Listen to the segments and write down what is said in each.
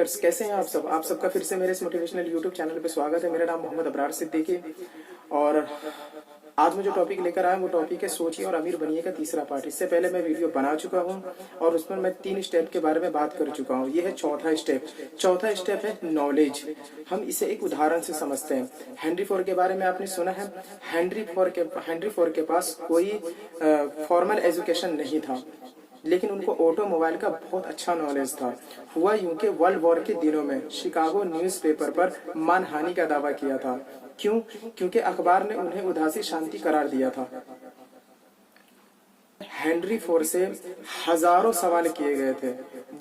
Leaders, कैसे हैं आप सब? आप सबका फिर से मेरे इस मोटिवेशनल यूट्यूब चैनल पे स्वागत है। मेरा नाम मोहम्मद अबरार सिद्दीकी और आज मैं जो टॉपिक लेकर आया वो टॉपिक है सोचिए और अमीर बनिए का तीसरा पार्ट। इससे पहले मैं वीडियो बना चुका हूं और उसमें मैं 3 स्टेप के बारे में बात कर चुका हूं। ये है चौथा स्टेप। चौथा स्टेप है नॉलेज। हम इसे एक उदाहरण से समझते हैं। हेनरी फोर्ड के बारे में आपने सुना है। हेनरी फोर्ड के पास कोई फॉर्मल एजुकेशन नहीं था, लेकिन उनको ऑटोमोबाइल का बहुत अच्छा नॉलेज था। हुआ यूं कि वर्ल्ड वॉर के दिनों में शिकागो न्यूज़पेपर पर मानहानि का दावा किया था। क्यों? क्योंकि अखबार ने उन्हें उदासी शांति करार दिया था। हेनरी फोर्ड से हजारों सवाल किए गए थे।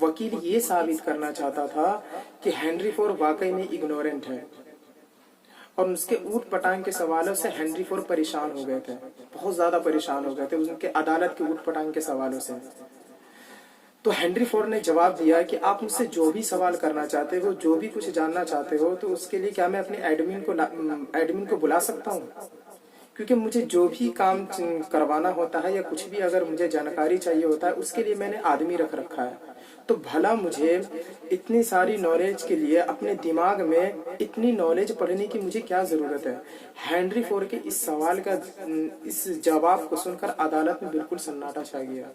वकील ये साबित करना चाहता था कि हेनरी फोर्ड वाकई में इग्नोरेंट है, और उसके ऊट पटांग के सवालों से हेनरी फोर्ड परेशान हो गए थे, बहुत ज्यादा परेशान हो गए थे उनके अदालत के ऊट पटांग के सवालों से। तो हेनरी फोर्ड ने जवाब दिया कि आप मुझसे जो भी सवाल करना चाहते हो, जो भी कुछ जानना चाहते हो, तो उसके लिए क्या मैं अपने एडमिन को बुला सकता हूँ? क्योंकि मुझे जो भी काम करवाना होता है या कुछ भी अगर मुझे जानकारी चाहिए होता है, उसके लिए मैंने आदमी रख रखा है। तो भला मुझे इतनी सारी नॉलेज के लिए अपने दिमाग में इतनी नॉलेज पढ़ने की मुझे क्या जरूरत है? हेनरी फोर्ड के इस सवाल का इस जवाब को सुनकर अदालत में बिल्कुल सन्नाटा छा गया।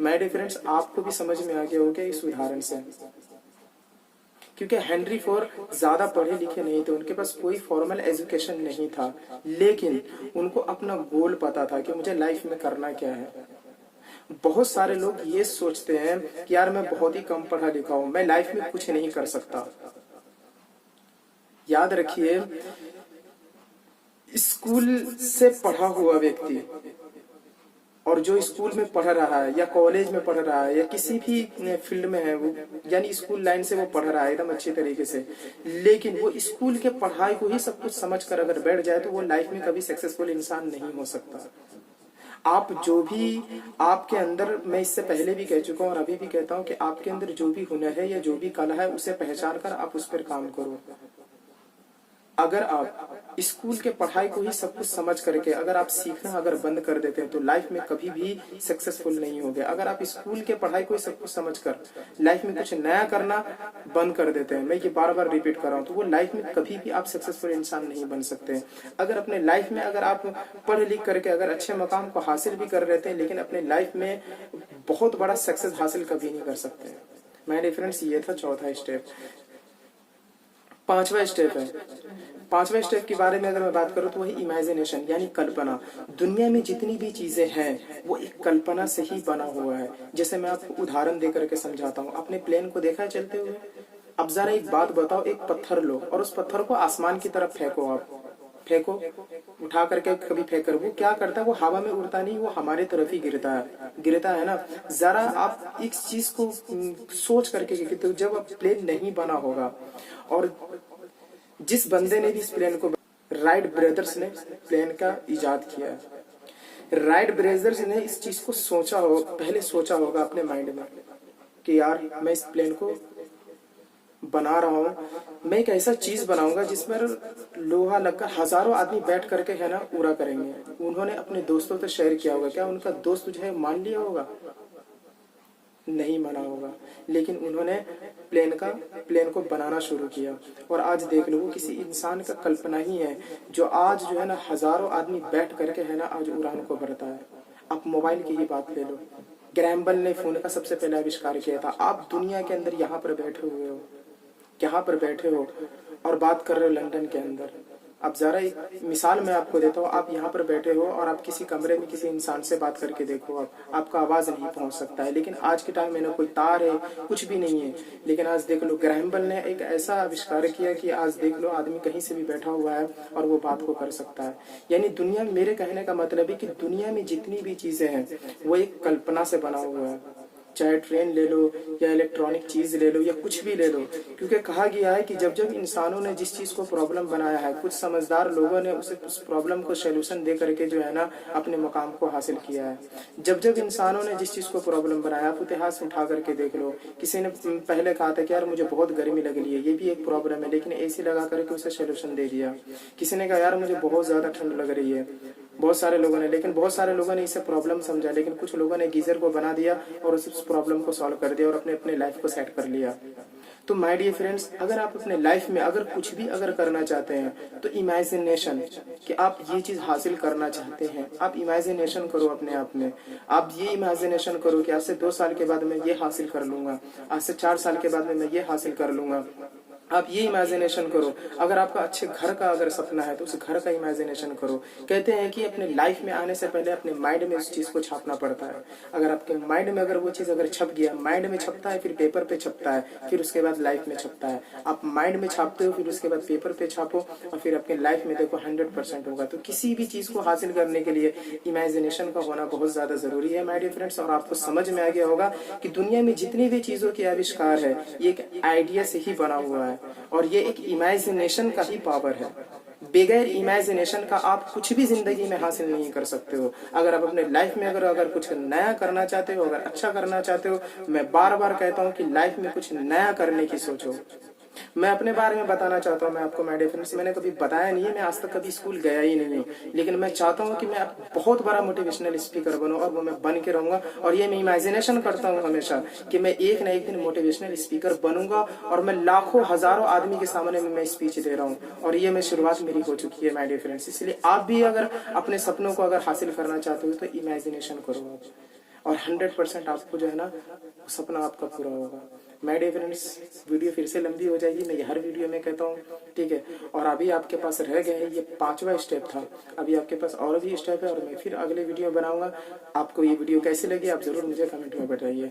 माय डियर फ्रेंड्स, आपको भी समझ में आ गया होगा इस उदाहरण से, क्योंकि हेनरी फोर्ड ज्यादा पढ़े लिखे नहीं थे, उनके पास कोई फॉर्मल एजुकेशन नहीं था, लेकिन उनको अपना गोल पता था कि मुझे लाइफ में करना क्या है। बहुत सारे लोग ये सोचते हैं कि यार मैं बहुत ही कम पढ़ा लिखा हूं, मैं लाइफ में कुछ नहीं कर सकता। याद रखिए, स्कूल से पढ़ा हुआ व्यक्ति और जो स्कूल में पढ़ रहा है या कॉलेज में पढ़ रहा है या किसी भी फील्ड में है, वो यानी स्कूल लाइन से वो पढ़ रहा है एकदम अच्छी तरीके से, लेकिन वो स्कूल के पढ़ाई को ही सब कुछ समझ कर अगर बैठ जाए तो वो लाइफ में कभी सक्सेसफुल इंसान नहीं हो सकता। आप जो भी आपके अंदर, मैं इससे पहले भी कह चुका हूं और अभी भी कहता हूं कि आपके अंदर जो भी हुनर है या जो भी कला है, उसे पहचान कर आप उस पर काम करो। अगर आप स्कूल के पढ़ाई को ही सब कुछ समझ करके अगर आप सीखना अगर बंद कर देते हैं तो लाइफ में कभी भी सक्सेसफुल नहीं होगे। अगर आप स्कूल के पढ़ाई को ही सब कुछ समझकर लाइफ में कुछ नया करना बंद कर देते हैं, मैं ये बार बार रिपीट कर रहा हूँ, तो वो लाइफ में कभी भी आप सक्सेसफुल इंसान नहीं बन सकते। अगर अपने लाइफ में अगर आप पढ़ लिख करके अगर अच्छे मकाम को हासिल भी कर रहे थे, लेकिन अपने लाइफ में बहुत बड़ा सक्सेस हासिल कभी नहीं कर सकते। मेरे फ्रेंड्स, ये था चौथा स्टेप। पांचवा स्टेप है। पांचवा स्टेप के बारे में अगर मैं बात करूं तो वही इमेजिनेशन यानी कल्पना। दुनिया में जितनी भी चीजें हैं वो एक कल्पना से ही बना हुआ है। जैसे मैं आपको उदाहरण देकर के समझाता हूँ। अपने प्लेन को देखा है चलते हुए? अब जरा एक बात बताओ, एक पत्थर लो और उस पत्थर को आसमान की तरफ फेंको। आप फेंको, उठा करके कभी फेंक कर, वो क्या करता है? वो हवा में उड़ता नहीं, वो हमारी तरफ ही गिरता है ना। जरा आप इस चीज को सोच करके कि तो जब प्लेन नहीं बना होगा, और जिस बंदे ने भी इस प्लेन को, राइट ब्रदर्स ने प्लेन का इजाद किया है। राइट ब्रदर्स ने इस चीज को सोचा हो, पहले सोचा होगा अपने माइंड में कि यार मैं इस प्लेन को बना रहा हूँ, मैं एक ऐसा चीज बनाऊंगा जिसमें लोहा लगकर हजारों आदमी बैठ करके है ना उड़ा करेंगे। उन्होंने अपने दोस्तों से शेयर किया होगा। क्या उनका दोस्त तुझे मान लिया होगा? नहीं माना होगा, लेकिन उन्होंने प्लेन को बनाना शुरू किया। और आज देख लो, वो किसी इंसान का कल्पना ही है जो आज जो है ना हजारों आदमी बैठ करके है ना आज उड़ान को भरता है। आप मोबाइल की ही बात ले लो, ग्रैहम बेल ने फोन का सबसे पहला आविष्कार किया था। आप दुनिया के अंदर यहाँ पर बैठे हुए हो, यहाँ पर बैठे हो और बात कर रहे हो लंदन के अंदर। अब जरा एक मिसाल मैं आपको देता हूँ। आप यहाँ पर बैठे हो और आप किसी कमरे में किसी इंसान से बात करके देखो, आपका आवाज नहीं पहुंच सकता है, लेकिन आज के टाइम में ना कोई तार है, कुछ भी नहीं है। लेकिन आज देख लो, ग्रैहम बेल ने एक ऐसा आविष्कार किया कि आज देख लो आदमी कहीं से भी बैठा हुआ है और वो बात को कर सकता है। यानी दुनिया, मेरे कहने का मतलब है कि दुनिया में जितनी भी चीजें हैं वो एक कल्पना से बना हुआ है। चाहे ट्रेन ले लो या इलेक्ट्रॉनिक चीज ले लो या कुछ भी ले लो, क्योंकि कहा गया है कि जब जब इंसानों ने जिस चीज को प्रॉब्लम बनाया है, कुछ समझदार लोगों ने उस प्रॉब्लम को सोल्यूशन दे करके जो है ना अपने मुकाम को हासिल किया है। जब जब इंसानों ने जिस चीज को प्रॉब्लम बनाया, आप इतिहास उठा करके देख लो। किसी ने पहले कहा था कि यार मुझे बहुत गर्मी लग रही है, ये भी एक प्रॉब्लम है, लेकिन एसी लगा करके उसे सोल्यूशन दे दिया। किसी ने कहा यार मुझे बहुत ज्यादा ठंड लग रही है, बहुत सारे लोगों ने इसे प्रॉब्लम समझा, लेकिन कुछ लोगों ने गीजर को बना दिया और उस प्रॉब्लम को सॉल्व कर दिया और अपने लाइफ को सेट कर लिया। तो माय डियर फ्रेंड्स, अगर आप अपने लाइफ में अगर कुछ भी अगर करना चाहते हैं तो इमेजिनेशन कि आप ये चीज हासिल करना चाहते हैं, आप इमेजिनेशन करो अपने आप में। आप ये इमेजिनेशन करो कि आज से 2 साल के बाद मैं ये हासिल कर लूंगा, आज से 4 साल के बाद में मैं ये हासिल कर लूंगा। आप ये इमेजिनेशन करो। अगर आपका अच्छे घर का अगर सपना है तो उस घर का इमेजिनेशन करो। कहते हैं कि अपने लाइफ में आने से पहले अपने माइंड में उस चीज को छापना पड़ता है। अगर आपके माइंड में अगर वो चीज अगर छप गया, माइंड में छपता है, फिर पेपर पे छपता है, फिर उसके बाद लाइफ में छपता है। आप माइंड में छापते हो, फिर उसके बाद पेपर पे छापो, और फिर अपने लाइफ में देखो 100% होगा। तो किसी भी चीज को हासिल करने के लिए इमेजिनेशन का होना बहुत ज्यादा जरूरी है माय डियर फ्रेंड्स। और आपको समझ में आ गया होगा कि दुनिया में जितनी भी चीजों के आविष्कार है ये एक आइडिया से ही बना हुआ है, और ये एक इमेजिनेशन का ही पावर है। बगैर इमेजिनेशन का आप कुछ भी जिंदगी में हासिल नहीं कर सकते हो। अगर आप अपने लाइफ में अगर कुछ नया करना चाहते हो, अगर अच्छा करना चाहते हो, मैं बार बार कहता हूँ कि लाइफ में कुछ नया करने की सोचो। मैं अपने बारे में बताना चाहता हूँ मैं आपको माय डियर फ्रेंड्स, मैंने कभी बताया नहीं है, मैं आज तक कभी स्कूल गया ही नहीं हूँ, लेकिन मैं चाहता हूँ कि मैं बहुत बड़ा मोटिवेशनल स्पीकर बनूं, और वो मैं बन के रहूंगा। और ये मैं इमेजिनेशन करता हूँ हमेशा कि मैं एक न एक दिन मोटिवेशनल स्पीकर बनूंगा, और मैं लाखों हजारों आदमी के सामने में मैं स्पीच दे रहा हूँ, और ये मैं शुरुआत मेरी हो चुकी है माय डियर फ्रेंड्स। इसलिए आप भी अगर अपने सपनों को अगर हासिल करना चाहते हो तो इमेजिनेशन करो आप, और 100% आपको जो है ना सपना आपका पूरा होगा। माय डियर फ्रेंड्स, वीडियो फिर से लंबी हो जाएगी, मैं ये हर वीडियो में कहता हूँ, ठीक है। और अभी आपके पास रह गए ये 5वां स्टेप था, अभी आपके पास और भी स्टेप है, और मैं फिर अगले वीडियो बनाऊंगा। आपको ये वीडियो कैसी लगी आप जरूर मुझे कमेंट में बताइए।